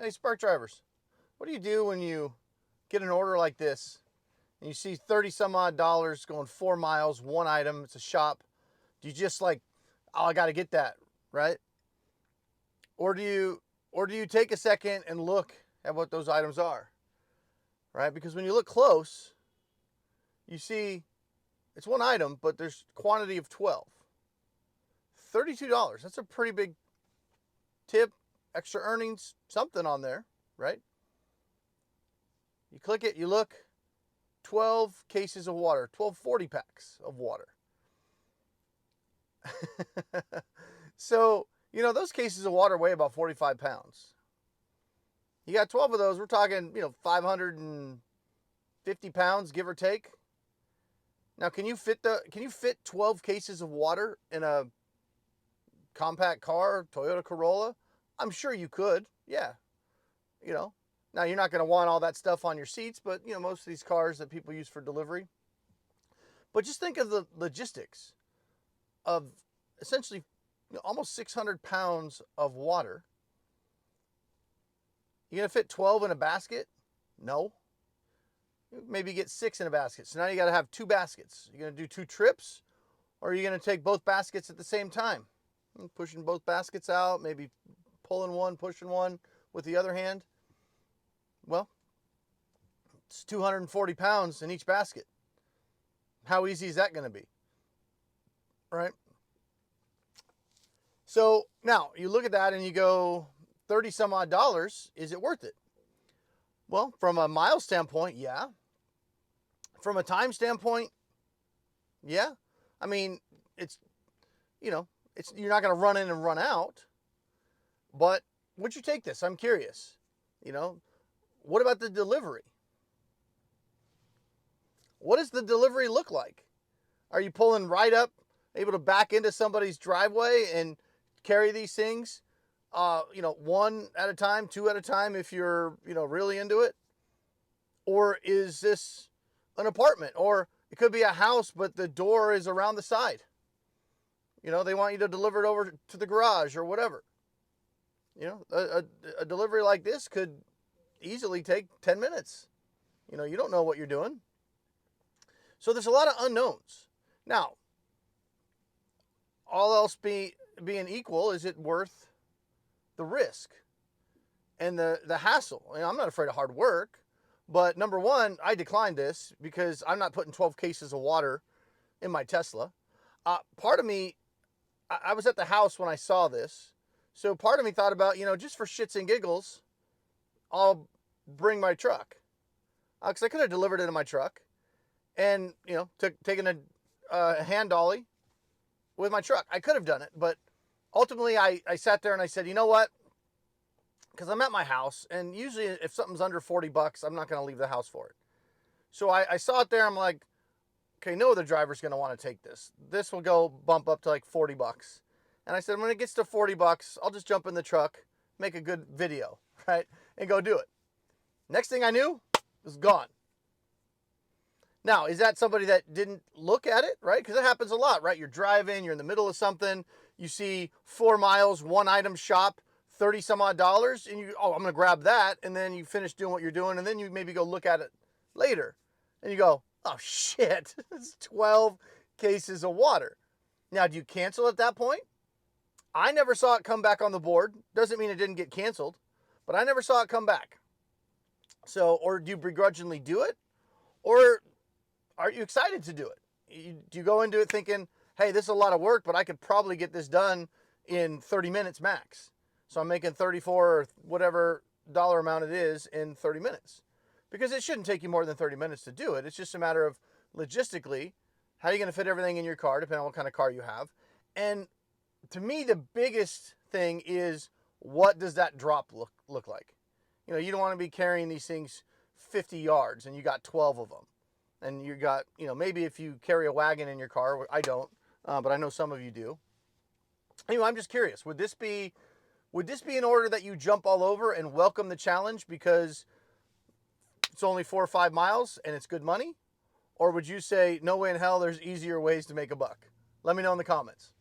Hey, Spark Drivers, what do you do when you get an order like this and you see 30 some odd dollars going 4 miles, one item, it's a shop? Do you just like, oh, I got to get that, right? Or do you take a second and look at what those items are, right? Because when you look close, you see it's one item, but there's quantity of 12. $32. That's a pretty big tip, extra earnings, something on there, right? You click it, you look, 12 cases of water, 12 40-packs of water. So, those cases of water weigh about 45 pounds. You got 12 of those, we're talking, 550 pounds, give or take. Now, can you fit 12 cases of water in a compact car, Toyota Corolla? I'm sure you could, yeah. Now you're not going to want all that stuff on your seats, but most of these cars that people use for delivery. But just think of the logistics of essentially almost 600 pounds of water. You going to fit 12 in a basket? No. Maybe get 6 in a basket. So now you got to have 2 baskets. You're going to do 2 trips, or are you going to take both baskets at the same time? Pushing both baskets out, maybe pulling one, pushing one with the other hand. Well, it's 240 pounds in each basket. How easy is that going to be? Right? So now you look at that and you go, 30 some odd dollars, is it worth it? Well, from a mile standpoint, yeah. From a time standpoint, yeah. I mean, you're not going to run in and run out. But would you take this? I'm curious. What about the delivery? What does the delivery look like? Are you pulling right up, able to back into somebody's driveway and carry these things, 1 at a time, 2 at a time if you're, really into it? Or is this an apartment? Or it could be a house, but the door is around the side. They want you to deliver it over to the garage or whatever. A delivery like this could easily take 10 minutes. You don't know what you're doing. So there's a lot of unknowns. Now, all else being equal, is it worth the risk and the hassle? I'm not afraid of hard work, but number one, I declined this because I'm not putting 12 cases of water in my Tesla. Part of me, I was at the house when I saw this, so part of me thought about, just for shits and giggles, I'll bring my truck. Because I could have delivered it in my truck and, taken a hand dolly with my truck. I could have done it, but ultimately I sat there and I said, you know what? Because I'm at my house, and usually if something's under 40 bucks, I'm not going to leave the house for it. So I saw it there. I'm like, okay, no other driver's going to want to take this. This will go bump up to like 40 bucks. And I said, when it gets to 40 bucks, I'll just jump in the truck, make a good video, right? And go do it. Next thing I knew, it was gone. Now, is that somebody that didn't look at it, right? Because it happens a lot, right? You're driving, you're in the middle of something, you see 4 miles, one item shop, 30 some odd dollars, and I'm going to grab that, and then you finish doing what you're doing, and then you maybe go look at it later, and you go, oh shit, it's 12 cases of water. Now, do you cancel at that point? I never saw it come back on the board. Doesn't mean it didn't get canceled, but I never saw it come back. So, or do you begrudgingly do it? Or are you excited to do it? Do you go into it thinking, hey, this is a lot of work, but I could probably get this done in 30 minutes max. So I'm making 34 or whatever dollar amount it is in 30 minutes. Because it shouldn't take you more than 30 minutes to do it. It's just a matter of logistically, how are you going to fit everything in your car, depending on what kind of car you have. And to me, the biggest thing is, what does that drop look like? You don't want to be carrying these things 50 yards and you got 12 of them. And you got, maybe if you carry a wagon in your car, I don't, but I know some of you do. Anyway, I'm just curious, would this be an order that you jump all over and welcome the challenge because it's only 4 or 5 miles and it's good money? Or would you say, no way in hell, there's easier ways to make a buck? Let me know in the comments.